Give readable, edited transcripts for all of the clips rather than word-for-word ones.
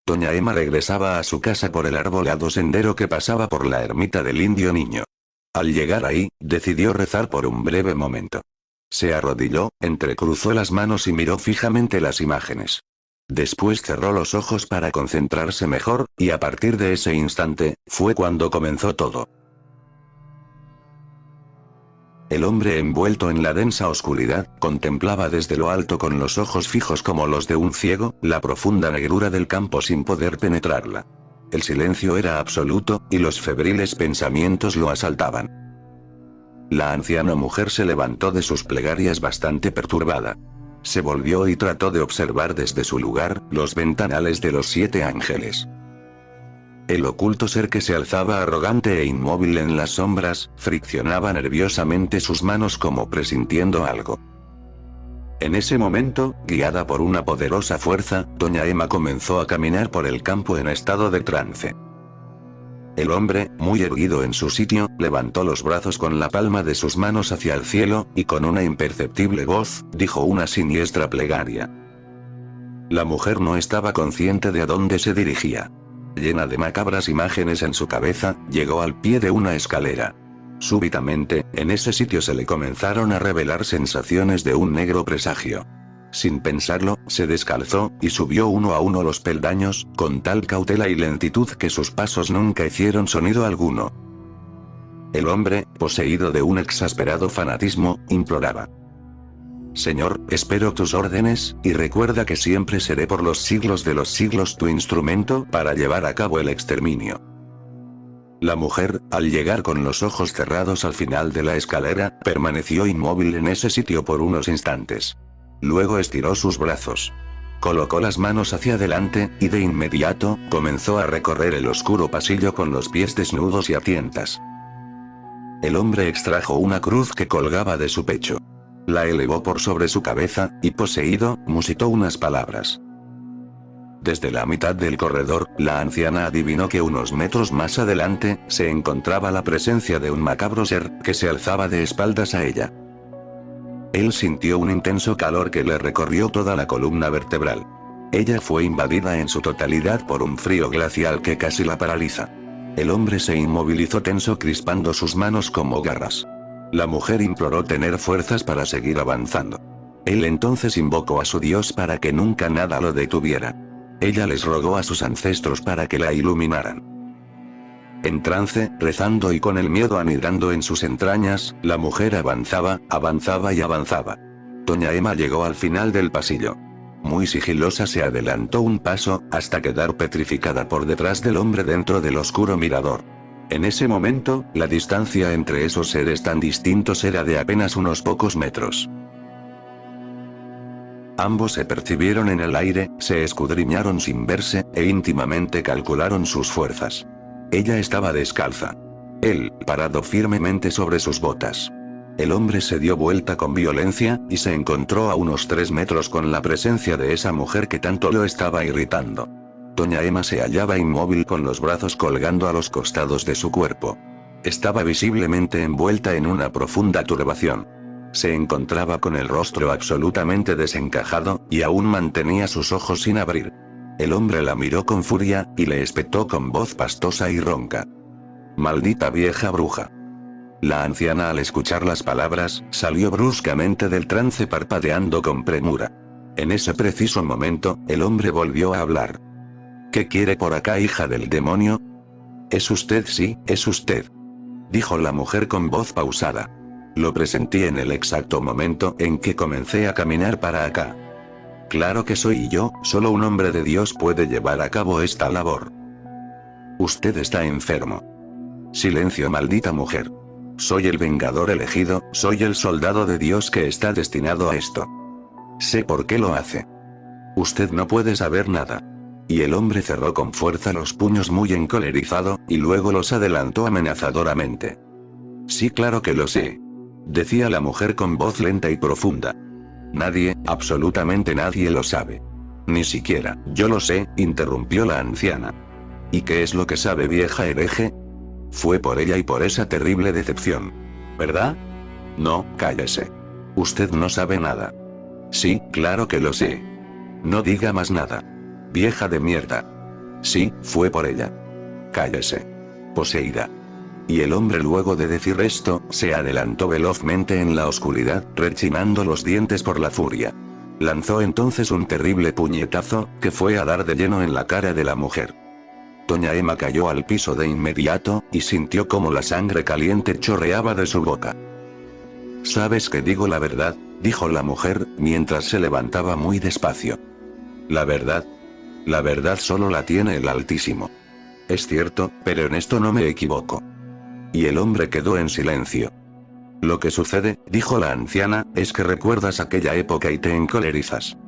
Doña Emma regresaba a su casa por el arbolado sendero que pasaba por la ermita del Indio Niño. Al llegar ahí, decidió rezar por un breve momento. Se arrodilló, entrecruzó las manos y miró fijamente las imágenes. Después cerró los ojos para concentrarse mejor, y a partir de ese instante, fue cuando comenzó todo. El hombre envuelto en la densa oscuridad, contemplaba desde lo alto con los ojos fijos como los de un ciego, la profunda negrura del campo sin poder penetrarla. El silencio era absoluto, y los febriles pensamientos lo asaltaban. La anciana mujer se levantó de sus plegarias bastante perturbada. Se volvió y trató de observar desde su lugar, los ventanales de los 7 ángeles. El oculto ser que se alzaba arrogante e inmóvil en las sombras, friccionaba nerviosamente sus manos como presintiendo algo. En ese momento, guiada por una poderosa fuerza, doña Emma comenzó a caminar por el campo en estado de trance. El hombre, muy erguido en su sitio, levantó los brazos con la palma de sus manos hacia el cielo, y con una imperceptible voz, dijo una siniestra plegaria. La mujer no estaba consciente de a dónde se dirigía. Llena de macabras imágenes en su cabeza, llegó al pie de una escalera. Súbitamente, en ese sitio se le comenzaron a revelar sensaciones de un negro presagio. Sin pensarlo, se descalzó, y subió uno a uno los peldaños, con tal cautela y lentitud que sus pasos nunca hicieron sonido alguno. El hombre, poseído de un exasperado fanatismo, imploraba. Señor, espero tus órdenes, y recuerda que siempre seré por los siglos de los siglos tu instrumento para llevar a cabo el exterminio. La mujer, al llegar con los ojos cerrados al final de la escalera, permaneció inmóvil en ese sitio por unos instantes. Luego estiró sus brazos. Colocó las manos hacia adelante, y de inmediato, comenzó a recorrer el oscuro pasillo con los pies desnudos y a tientas. El hombre extrajo una cruz que colgaba de su pecho. La elevó por sobre su cabeza, y poseído, musitó unas palabras. Desde la mitad del corredor, la anciana adivinó que unos metros más adelante, se encontraba la presencia de un macabro ser, que se alzaba de espaldas a ella. Él sintió un intenso calor que le recorrió toda la columna vertebral. Ella fue invadida en su totalidad por un frío glacial que casi la paraliza. El hombre se inmovilizó tenso crispando sus manos como garras. La mujer imploró tener fuerzas para seguir avanzando. Él entonces invocó a su Dios para que nunca nada lo detuviera. Ella les rogó a sus ancestros para que la iluminaran. En trance, rezando y con el miedo anidando en sus entrañas, la mujer avanzaba, avanzaba y avanzaba. Doña Emma llegó al final del pasillo. Muy sigilosa se adelantó un paso, hasta quedar petrificada por detrás del hombre dentro del oscuro mirador. En ese momento, la distancia entre esos seres tan distintos era de apenas unos pocos metros. Ambos se percibieron en el aire, se escudriñaron sin verse, e íntimamente calcularon sus fuerzas. Ella estaba descalza. Él, parado firmemente sobre sus botas. El hombre se dio vuelta con violencia, y se encontró a unos 3 metros con la presencia de esa mujer que tanto lo estaba irritando. Doña Emma se hallaba inmóvil con los brazos colgando a los costados de su cuerpo. Estaba visiblemente envuelta en una profunda turbación. Se encontraba con el rostro absolutamente desencajado, y aún mantenía sus ojos sin abrir. El hombre la miró con furia, y le espetó con voz pastosa y ronca. «Maldita vieja bruja». La anciana al escuchar las palabras, salió bruscamente del trance parpadeando con premura. En ese preciso momento, el hombre volvió a hablar. «¿Qué quiere por acá, hija del demonio?» «Es usted, sí, es usted», dijo la mujer con voz pausada. «Lo presentí en el exacto momento en que comencé a caminar para acá. Claro que soy yo, solo un hombre de Dios puede llevar a cabo esta labor. Usted está enfermo». «Silencio, maldita mujer. Soy el vengador elegido, soy el soldado de Dios que está destinado a esto. Sé por qué lo hace. Usted no puede saber nada». Y el hombre cerró con fuerza los puños muy encolerizado, y luego los adelantó amenazadoramente. «Sí, claro que lo sé», decía la mujer con voz lenta y profunda. «Nadie, absolutamente nadie lo sabe. Ni siquiera, yo lo sé», interrumpió la anciana. «¿Y qué es lo que sabe, vieja hereje? Fue por ella y por esa terrible decepción, ¿verdad? No, cállese. Usted no sabe nada». «Sí, claro que lo sé. No diga más nada. Vieja de mierda». Sí, fue por ella. Cállese. Poseída. Y el hombre, luego de decir esto, se adelantó velozmente en la oscuridad, rechinando los dientes por la furia. Lanzó entonces un terrible puñetazo, que fue a dar de lleno en la cara de la mujer. Doña Emma cayó al piso de inmediato, y sintió como la sangre caliente chorreaba de su boca. «¿Sabes que digo la verdad?», dijo la mujer, mientras se levantaba muy despacio. «¿La verdad? La verdad solo la tiene el Altísimo. Es cierto, pero en esto no me equivoco». Y el hombre quedó en silencio. «Lo que sucede», dijo la anciana, «es que recuerdas aquella época y te encolerizas».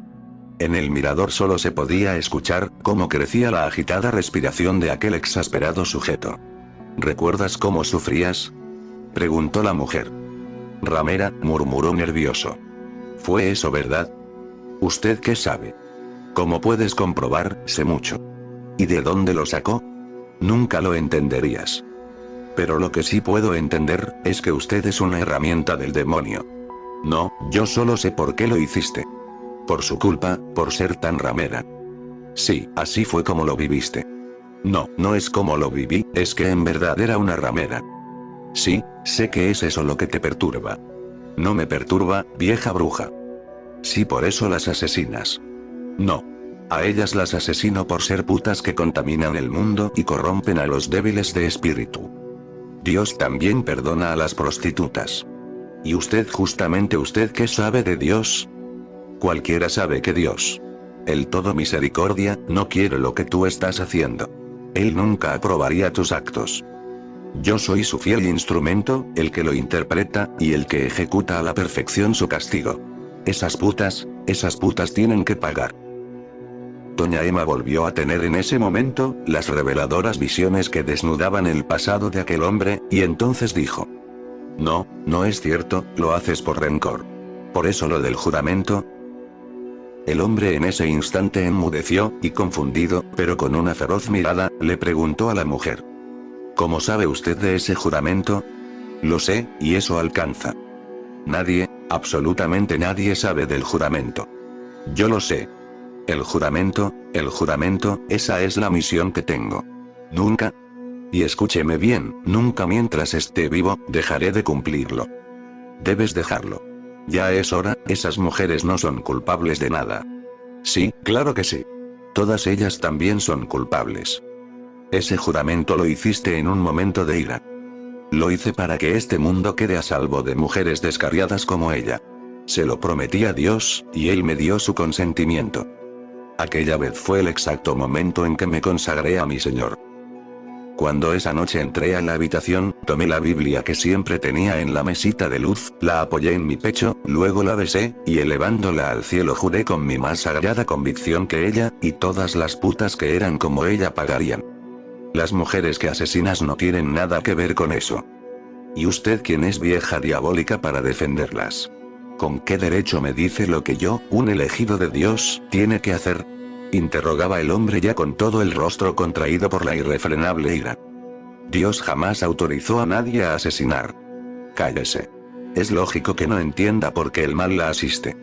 En el mirador solo se podía escuchar cómo crecía la agitada respiración de aquel exasperado sujeto. «¿Recuerdas cómo sufrías?», preguntó la mujer. «Ramera», murmuró nervioso. «¿Fue eso verdad?». «¿Usted qué sabe?». «Como puedes comprobar, sé mucho». «¿Y de dónde lo sacó?». «Nunca lo entenderías». «Pero lo que sí puedo entender, es que usted es una herramienta del demonio». «No, yo solo sé por qué lo hiciste». «Por su culpa, por ser tan ramera». «Sí, así fue como lo viviste». «No, no es como lo viví, es que en verdad era una ramera». «Sí, sé que es eso lo que te perturba». «No me perturba, vieja bruja». «Sí, por eso las asesinas». «No. A ellas las asesino por ser putas que contaminan el mundo y corrompen a los débiles de espíritu. Dios también perdona a las prostitutas». «¿Y usted, justamente usted, qué sabe de Dios?». «Cualquiera sabe que Dios, el todo misericordia, no quiere lo que tú estás haciendo. Él nunca aprobaría tus actos. Yo soy su fiel instrumento, el que lo interpreta, y el que ejecuta a la perfección su castigo. Esas putas tienen que pagar». Doña Emma volvió a tener en ese momento, las reveladoras visiones que desnudaban el pasado de aquel hombre, y entonces dijo: «No, no es cierto, lo haces por rencor. Por eso lo del juramento». El hombre en ese instante enmudeció, y confundido, pero con una feroz mirada, le preguntó a la mujer: «¿Cómo sabe usted de ese juramento?». «Lo sé, y eso alcanza». «Nadie, absolutamente nadie sabe del juramento». «Yo lo sé». El juramento, esa es la misión que tengo. Nunca, y escúcheme bien, nunca mientras esté vivo, dejaré de cumplirlo». «Debes dejarlo. Ya es hora, esas mujeres no son culpables de nada». «Sí, claro que sí. Todas ellas también son culpables. Ese juramento lo hiciste en un momento de ira. Lo hice para que este mundo quede a salvo de mujeres descarriadas como ella. Se lo prometí a Dios, y Él me dio su consentimiento. Aquella vez fue el exacto momento en que me consagré a mi Señor. Cuando esa noche entré a la habitación, tomé la Biblia que siempre tenía en la mesita de luz, la apoyé en mi pecho, luego la besé, y elevándola al cielo juré con mi más sagrada convicción que ella, y todas las putas que eran como ella pagarían. Las mujeres que asesinas no tienen nada que ver con eso. ¿Y usted quién es, vieja diabólica, para defenderlas? ¿Con qué derecho me dice lo que yo, un elegido de Dios, tiene que hacer?», interrogaba el hombre ya con todo el rostro contraído por la irrefrenable ira. «Dios jamás autorizó a nadie a asesinar». «Cállese. Es lógico que no entienda por qué el mal la asiste.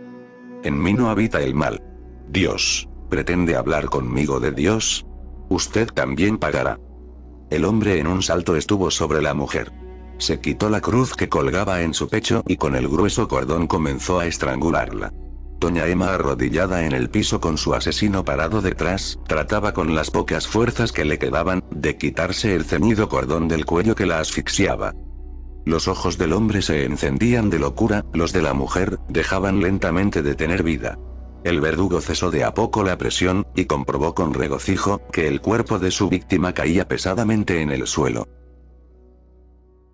En mí no habita el mal. Dios, ¿pretende hablar conmigo de Dios? Usted también pagará». El hombre en un salto estuvo sobre la mujer. Se quitó la cruz que colgaba en su pecho y con el grueso cordón comenzó a estrangularla. Doña Emma, arrodillada en el piso con su asesino parado detrás, trataba con las pocas fuerzas que le quedaban, de quitarse el ceñido cordón del cuello que la asfixiaba. Los ojos del hombre se encendían de locura, los de la mujer, dejaban lentamente de tener vida. El verdugo cesó de a poco la presión, y comprobó con regocijo, que el cuerpo de su víctima caía pesadamente en el suelo.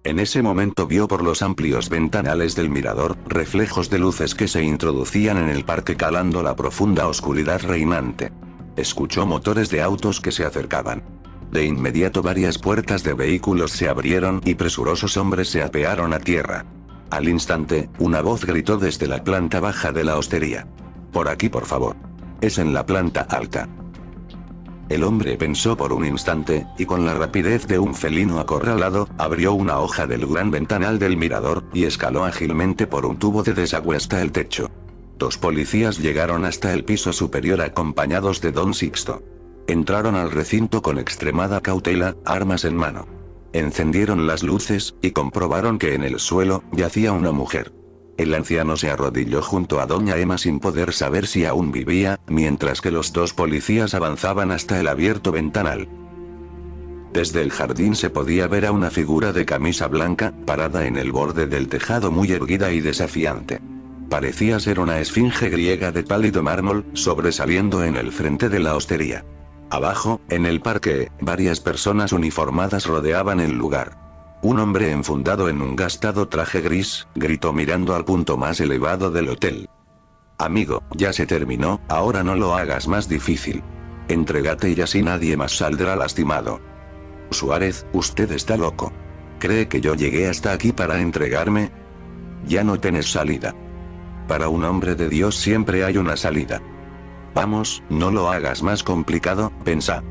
En ese momento vio por los amplios ventanales del mirador, reflejos de luces que se introducían en el parque calando la profunda oscuridad reinante. Escuchó motores de autos que se acercaban. De inmediato varias puertas de vehículos se abrieron y presurosos hombres se apearon a tierra. Al instante, una voz gritó desde la planta baja de la hostería: «Por aquí, por favor». «Es en la planta alta». El hombre pensó por un instante, y con la rapidez de un felino acorralado, abrió una hoja del gran ventanal del mirador, y escaló ágilmente por un tubo de desagüe hasta el techo. 2 policías llegaron hasta el piso superior acompañados de don Sixto. Entraron al recinto con extremada cautela, armas en mano. Encendieron las luces, y comprobaron que en el suelo yacía una mujer. El anciano se arrodilló junto a doña Emma sin poder saber si aún vivía, mientras que los dos policías avanzaban hasta el abierto ventanal. Desde el jardín se podía ver a una figura de camisa blanca, parada en el borde del tejado muy erguida y desafiante. Parecía ser una esfinge griega de pálido mármol, sobresaliendo en el frente de la hostería. Abajo, en el parque, varias personas uniformadas rodeaban el lugar. Un hombre enfundado en un gastado traje gris, gritó mirando al punto más elevado del hotel. Amigo, ya se terminó, ahora no lo hagas más difícil. Entrégate y así nadie más saldrá lastimado. Suárez, usted está loco. ¿Cree que yo llegué hasta aquí para entregarme? Ya no tenés salida. Para un hombre de Dios siempre hay una salida. Vamos, no lo hagas más complicado, pensa.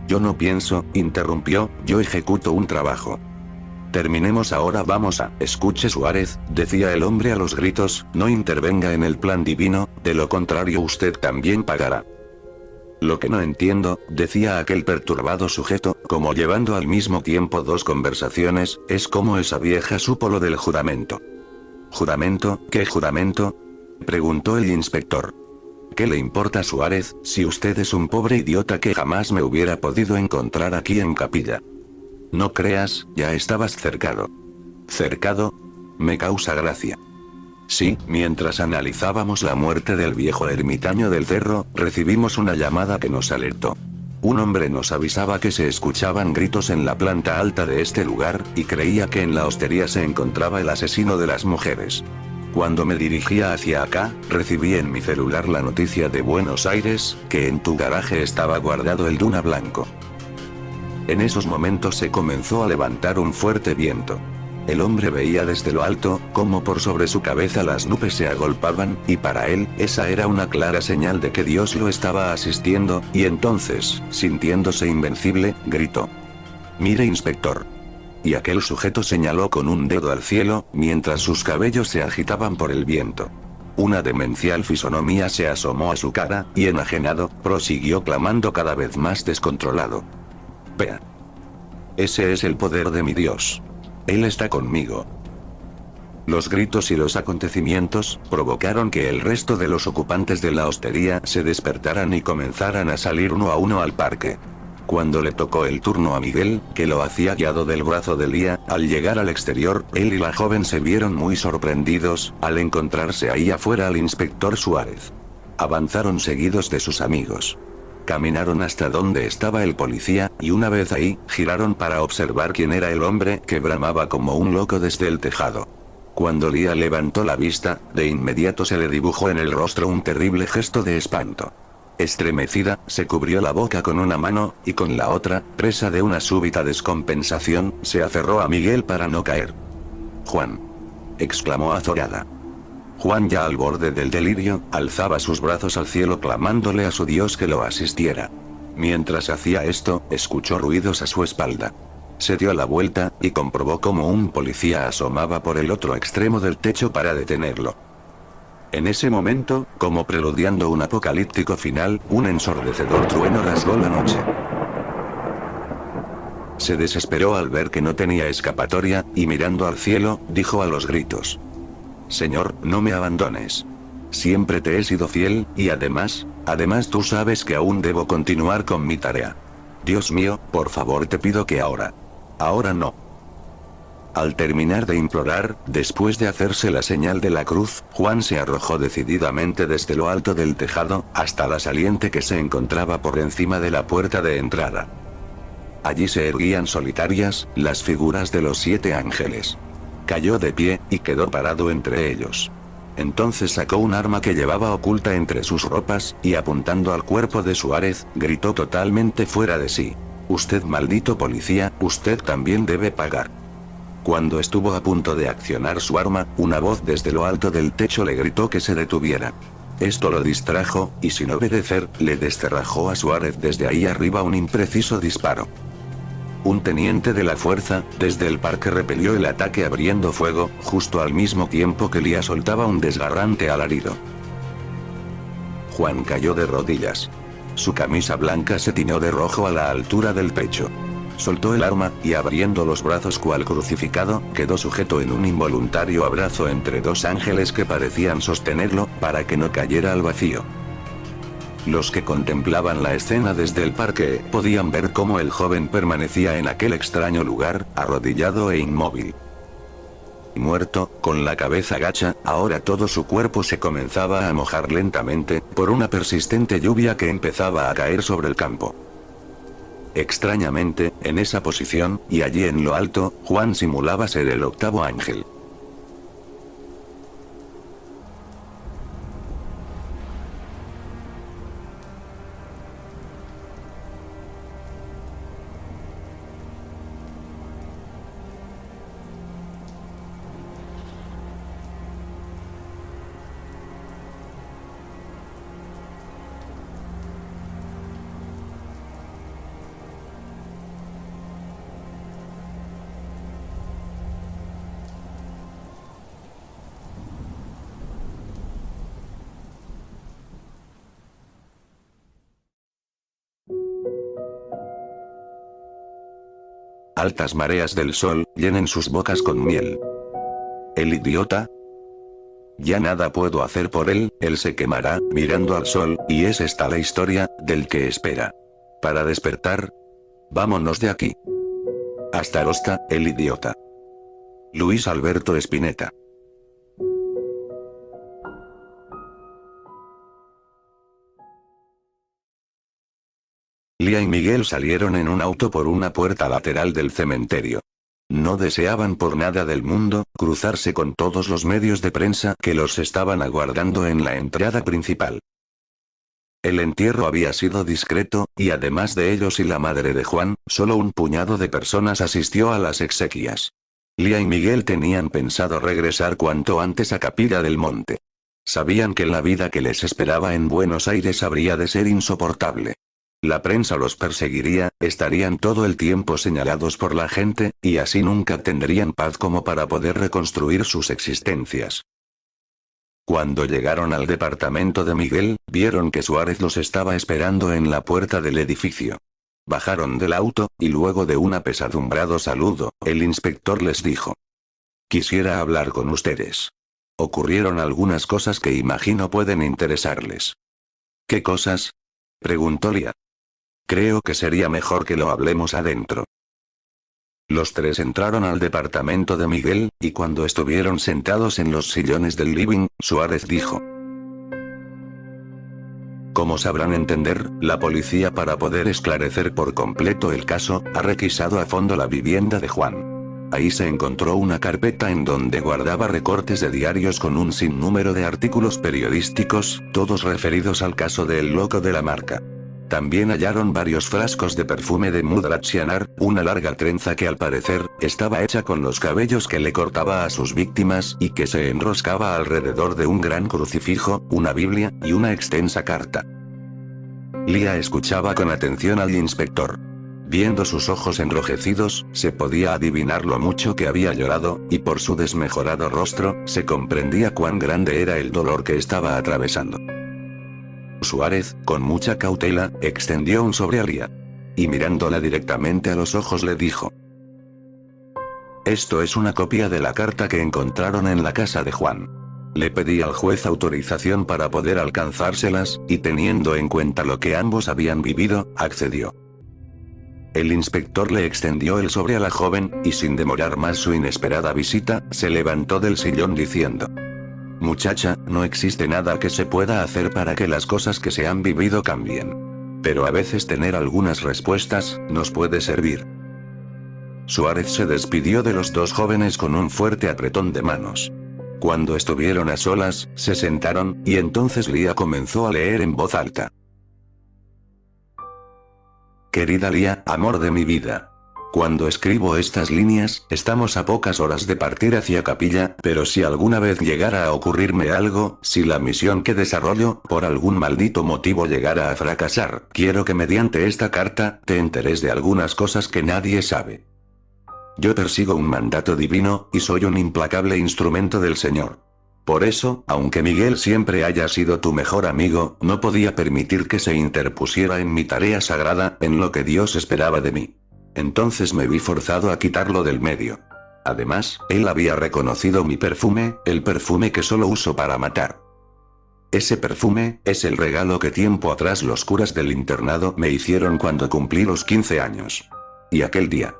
Yo no pienso, interrumpió, yo ejecuto un trabajo. Terminemos ahora, vamos a, escuche Suárez, decía el hombre a los gritos, no intervenga en el plan divino, de lo contrario usted también pagará. Lo que no entiendo, decía aquel perturbado sujeto, como llevando al mismo tiempo dos conversaciones, es cómo esa vieja supo lo del juramento. ¿Juramento? ¿Qué juramento? Preguntó el inspector. ¿Qué le importa Suárez, si usted es un pobre idiota que jamás me hubiera podido encontrar aquí en Capilla? No creas, ya estabas cercado. ¿Cercado? Me causa gracia. Sí, mientras analizábamos la muerte del viejo ermitaño del cerro, recibimos una llamada que nos alertó. Un hombre nos avisaba que se escuchaban gritos en la planta alta de este lugar, y creía que en la hostería se encontraba el asesino de las mujeres. Cuando me dirigía hacia acá, recibí en mi celular la noticia de Buenos Aires, que en tu garaje estaba guardado el Duna blanco. En esos momentos se comenzó a levantar un fuerte viento. El hombre veía desde lo alto, como por sobre su cabeza las nubes se agolpaban, y para él, esa era una clara señal de que Dios lo estaba asistiendo, y entonces, sintiéndose invencible, gritó. Mire inspector. Y aquel sujeto señaló con un dedo al cielo, mientras sus cabellos se agitaban por el viento. Una demencial fisonomía se asomó a su cara, y enajenado, prosiguió clamando cada vez más descontrolado. Vea. Ese es el poder de mi Dios. Él está conmigo. Los gritos y los acontecimientos provocaron que el resto de los ocupantes de la hostería se despertaran y comenzaran a salir uno a uno al parque. Cuando le tocó el turno a Miguel, que lo hacía guiado del brazo de Lía, al llegar al exterior, él y la joven se vieron muy sorprendidos, al encontrarse ahí afuera al inspector Suárez. Avanzaron seguidos de sus amigos. Caminaron hasta donde estaba el policía, y una vez ahí, giraron para observar quién era el hombre que bramaba como un loco desde el tejado. Cuando Lía levantó la vista, de inmediato se le dibujó en el rostro un terrible gesto de espanto. Estremecida, se cubrió la boca con una mano, y con la otra, presa de una súbita descompensación, se aferró a Miguel para no caer. «Juan», exclamó azorada. Juan, ya al borde del delirio, alzaba sus brazos al cielo clamándole a su Dios que lo asistiera. Mientras hacía esto, escuchó ruidos a su espalda. Se dio la vuelta, y comprobó cómo un policía asomaba por el otro extremo del techo para detenerlo. En ese momento, como preludiando un apocalíptico final, un ensordecedor trueno rasgó la noche. Se desesperó al ver que no tenía escapatoria, y mirando al cielo, dijo a los gritos: «Señor, no me abandones. Siempre te he sido fiel, y además tú sabes que aún debo continuar con mi tarea. Dios mío, por favor te pido que ahora no». Al terminar de implorar, después de hacerse la señal de la cruz, Juan se arrojó decididamente desde lo alto del tejado, hasta la saliente que se encontraba por encima de la puerta de entrada. Allí se erguían solitarias, las figuras de los 7 ángeles. Cayó de pie, y quedó parado entre ellos. Entonces sacó un arma que llevaba oculta entre sus ropas, y apuntando al cuerpo de Suárez, gritó totalmente fuera de sí: «Usted maldito policía, usted también debe pagar». Cuando estuvo a punto de accionar su arma, una voz desde lo alto del techo le gritó que se detuviera. Esto lo distrajo, y sin obedecer, le descerrajó a Suárez desde ahí arriba un impreciso disparo. Un teniente de la fuerza, desde el parque repelió el ataque abriendo fuego, justo al mismo tiempo que Lía soltaba un desgarrante alarido. Juan cayó de rodillas. Su camisa blanca se tiñó de rojo a la altura del pecho. Soltó el arma, y abriendo los brazos cual crucificado, quedó sujeto en un involuntario abrazo entre dos ángeles que parecían sostenerlo, para que no cayera al vacío. Los que contemplaban la escena desde el parque, podían ver cómo el joven permanecía en aquel extraño lugar, arrodillado e inmóvil. Muerto, con la cabeza gacha, ahora todo su cuerpo se comenzaba a mojar lentamente, por una persistente lluvia que empezaba a caer sobre el campo. Extrañamente, en esa posición, y allí en lo alto, Juan simulaba ser el octavo ángel. Altas mareas del sol, llenen sus bocas con miel. El idiota. Ya nada puedo hacer por él se quemará, mirando al sol, y es esta la historia, del que espera. Para despertar. Vámonos de aquí. Hasta Arosta, el idiota. Luis Alberto Spinetta. Lía y Miguel salieron en un auto por una puerta lateral del cementerio. No deseaban por nada del mundo cruzarse con todos los medios de prensa que los estaban aguardando en la entrada principal. El entierro había sido discreto, y además de ellos y la madre de Juan, solo un puñado de personas asistió a las exequias. Lía y Miguel tenían pensado regresar cuanto antes a Capilla del Monte. Sabían que la vida que les esperaba en Buenos Aires habría de ser insoportable. La prensa los perseguiría, estarían todo el tiempo señalados por la gente, y así nunca tendrían paz como para poder reconstruir sus existencias. Cuando llegaron al departamento de Miguel, vieron que Suárez los estaba esperando en la puerta del edificio. Bajaron del auto, y luego de un apesadumbrado saludo, el inspector les dijo: «Quisiera hablar con ustedes. Ocurrieron algunas cosas que imagino pueden interesarles». «¿Qué cosas?», preguntó Lía. «Creo que sería mejor que lo hablemos adentro». Los tres entraron al departamento de Miguel, y cuando estuvieron sentados en los sillones del living, Suárez dijo: «Como sabrán entender, la policía, para poder esclarecer por completo el caso, ha requisado a fondo la vivienda de Juan. Ahí se encontró una carpeta en donde guardaba recortes de diarios con un sinnúmero de artículos periodísticos, todos referidos al caso del loco de la marca. También hallaron varios frascos de perfume de Mudra Chianar, una larga trenza que al parecer, estaba hecha con los cabellos que le cortaba a sus víctimas y que se enroscaba alrededor de un gran crucifijo, una Biblia, y una extensa carta». Lía escuchaba con atención al inspector. Viendo sus ojos enrojecidos, se podía adivinar lo mucho que había llorado, y por su desmejorado rostro, se comprendía cuán grande era el dolor que estaba atravesando. Suárez, con mucha cautela, extendió un sobre a Lía. Y mirándola directamente a los ojos le dijo: «Esto es una copia de la carta que encontraron en la casa de Juan. Le pedí al juez autorización para poder alcanzárselas, y teniendo en cuenta lo que ambos habían vivido, accedió». El inspector le extendió el sobre a la joven, y sin demorar más su inesperada visita, se levantó del sillón diciendo: «Muchacha, no existe nada que se pueda hacer para que las cosas que se han vivido cambien. Pero a veces tener algunas respuestas, nos puede servir». Suárez se despidió de los dos jóvenes con un fuerte apretón de manos. Cuando estuvieron a solas, se sentaron, y entonces Lía comenzó a leer en voz alta: «Querida Lía, amor de mi vida. Cuando escribo estas líneas, estamos a pocas horas de partir hacia Capilla, pero si alguna vez llegara a ocurrirme algo, si la misión que desarrollo, por algún maldito motivo llegara a fracasar, quiero que mediante esta carta, te enteres de algunas cosas que nadie sabe. Yo persigo un mandato divino, y soy un implacable instrumento del Señor. Por eso, aunque Miguel siempre haya sido tu mejor amigo, no podía permitir que se interpusiera en mi tarea sagrada, en lo que Dios esperaba de mí. Entonces me vi forzado a quitarlo del medio. Además, él había reconocido mi perfume, el perfume que solo uso para matar. Ese perfume, es el regalo que tiempo atrás los curas del internado me hicieron cuando cumplí los 15 años. Y aquel día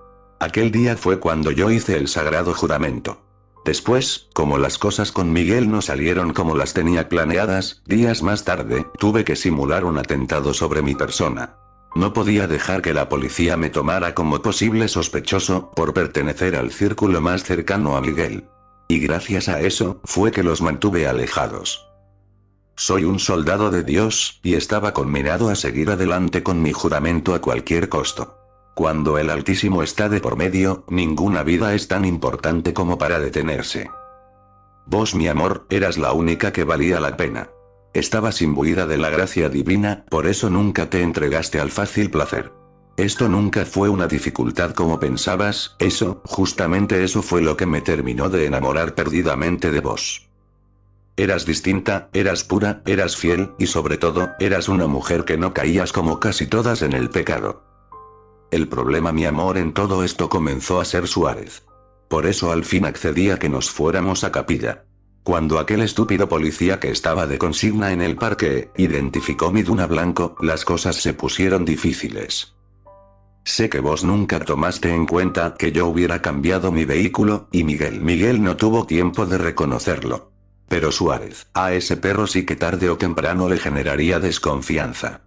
fue cuando yo hice el sagrado juramento. Después, como las cosas con Miguel no salieron como las tenía planeadas, días más tarde, tuve que simular un atentado sobre mi persona. No podía dejar que la policía me tomara como posible sospechoso, por pertenecer al círculo más cercano a Miguel. Y gracias a eso, fue que los mantuve alejados. Soy un soldado de Dios, y estaba conminado a seguir adelante con mi juramento a cualquier costo. Cuando el Altísimo está de por medio, ninguna vida es tan importante como para detenerse. Vos, mi amor, eras la única que valía la pena. Estabas imbuida de la gracia divina, por eso nunca te entregaste al fácil placer. Esto nunca fue una dificultad como pensabas, justamente eso fue lo que me terminó de enamorar perdidamente de vos. Eras distinta, eras pura, eras fiel, y sobre todo, eras una mujer que no caías como casi todas en el pecado. El problema, mi amor, en todo esto comenzó a ser Suárez. Por eso al fin accedí a que nos fuéramos a capilla. Cuando aquel estúpido policía que estaba de consigna en el parque, identificó mi Duna blanco, las cosas se pusieron difíciles. Sé que vos nunca tomaste en cuenta que yo hubiera cambiado mi vehículo, y Miguel no tuvo tiempo de reconocerlo. Pero Suárez, a ese perro sí que tarde o temprano le generaría desconfianza.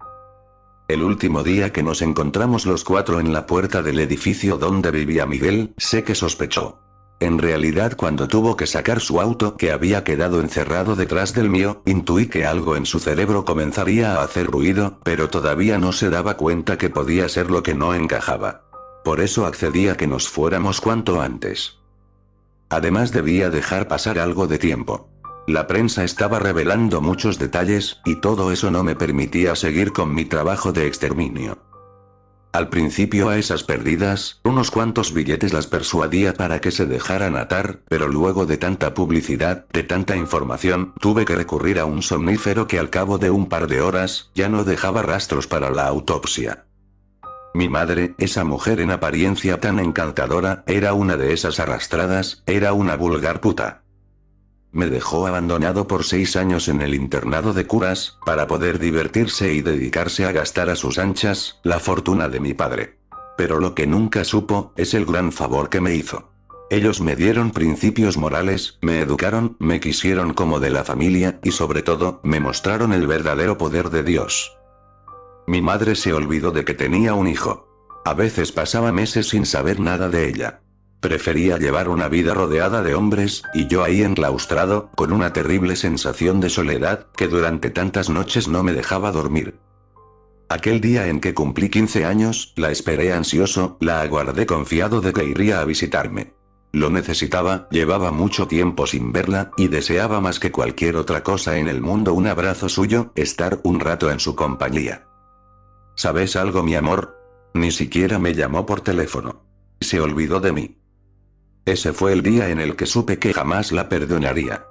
El último día que nos encontramos los cuatro en la puerta del edificio donde vivía Miguel, sé que sospechó. En realidad, cuando tuvo que sacar su auto que había quedado encerrado detrás del mío, intuí que algo en su cerebro comenzaría a hacer ruido, pero todavía no se daba cuenta que podía ser lo que no encajaba. Por eso accedí a que nos fuéramos cuanto antes. Además, debía dejar pasar algo de tiempo. La prensa estaba revelando muchos detalles, y todo eso no me permitía seguir con mi trabajo de exterminio. Al principio a esas perdidas, unos cuantos billetes las persuadía para que se dejaran atar, pero luego de tanta publicidad, de tanta información, tuve que recurrir a un somnífero que al cabo de un par de horas, ya no dejaba rastros para la autopsia. Mi madre, esa mujer en apariencia tan encantadora, era una de esas arrastradas, era una vulgar puta. Me dejó abandonado por 6 años en el internado de curas, para poder divertirse y dedicarse a gastar a sus anchas, la fortuna de mi padre. Pero lo que nunca supo, es el gran favor que me hizo. Ellos me dieron principios morales, me educaron, me quisieron como de la familia, y sobre todo, me mostraron el verdadero poder de Dios. Mi madre se olvidó de que tenía un hijo. A veces pasaba meses sin saber nada de ella. Prefería llevar una vida rodeada de hombres, y yo ahí enclaustrado, con una terrible sensación de soledad, que durante tantas noches no me dejaba dormir. Aquel día en que cumplí 15 años, la esperé ansioso, la aguardé confiado de que iría a visitarme. Lo necesitaba, llevaba mucho tiempo sin verla, y deseaba más que cualquier otra cosa en el mundo un abrazo suyo, estar un rato en su compañía. ¿Sabes algo, mi amor? Ni siquiera me llamó por teléfono. Se olvidó de mí. Ese fue el día en el que supe que jamás la perdonaría.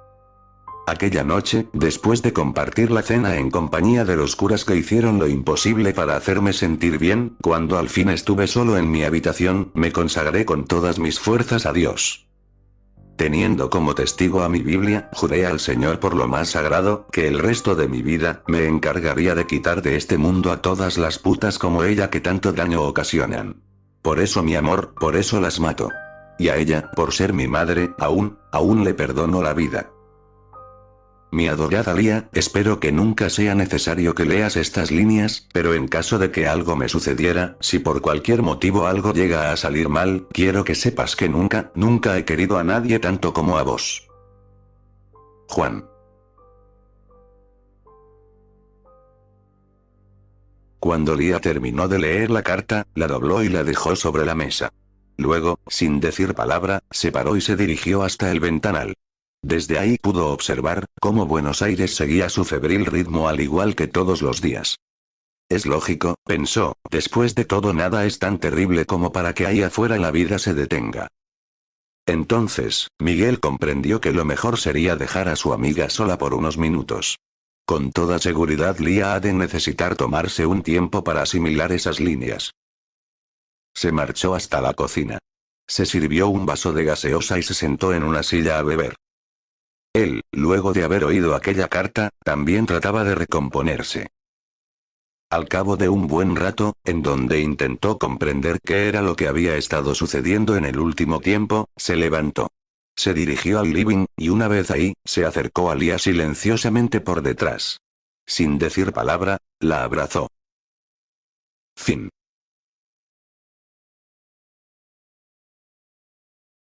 Aquella noche, después de compartir la cena en compañía de los curas que hicieron lo imposible para hacerme sentir bien, cuando al fin estuve solo en mi habitación, me consagré con todas mis fuerzas a Dios. Teniendo como testigo a mi Biblia, juré al Señor por lo más sagrado, que el resto de mi vida, me encargaría de quitar de este mundo a todas las putas como ella que tanto daño ocasionan. Por eso, mi amor, por eso las mato. Y a ella, por ser mi madre, aún le perdono la vida. Mi adorada Lía, espero que nunca sea necesario que leas estas líneas, pero en caso de que algo me sucediera, si por cualquier motivo algo llega a salir mal, quiero que sepas que nunca he querido a nadie tanto como a vos. Juan. Cuando Lía terminó de leer la carta, la dobló y la dejó sobre la mesa. Luego, sin decir palabra, se paró y se dirigió hasta el ventanal. Desde ahí pudo observar cómo Buenos Aires seguía su febril ritmo al igual que todos los días. Es lógico, pensó, después de todo nada es tan terrible como para que ahí afuera la vida se detenga. Entonces, Miguel comprendió que lo mejor sería dejar a su amiga sola por unos minutos. Con toda seguridad Lia ha de necesitar tomarse un tiempo para asimilar esas líneas. Se marchó hasta la cocina. Se sirvió un vaso de gaseosa y se sentó en una silla a beber. Él, luego de haber oído aquella carta, también trataba de recomponerse. Al cabo de un buen rato, en donde intentó comprender qué era lo que había estado sucediendo en el último tiempo, se levantó. Se dirigió al living, y una vez ahí, se acercó a Lia silenciosamente por detrás. Sin decir palabra, la abrazó. Fin.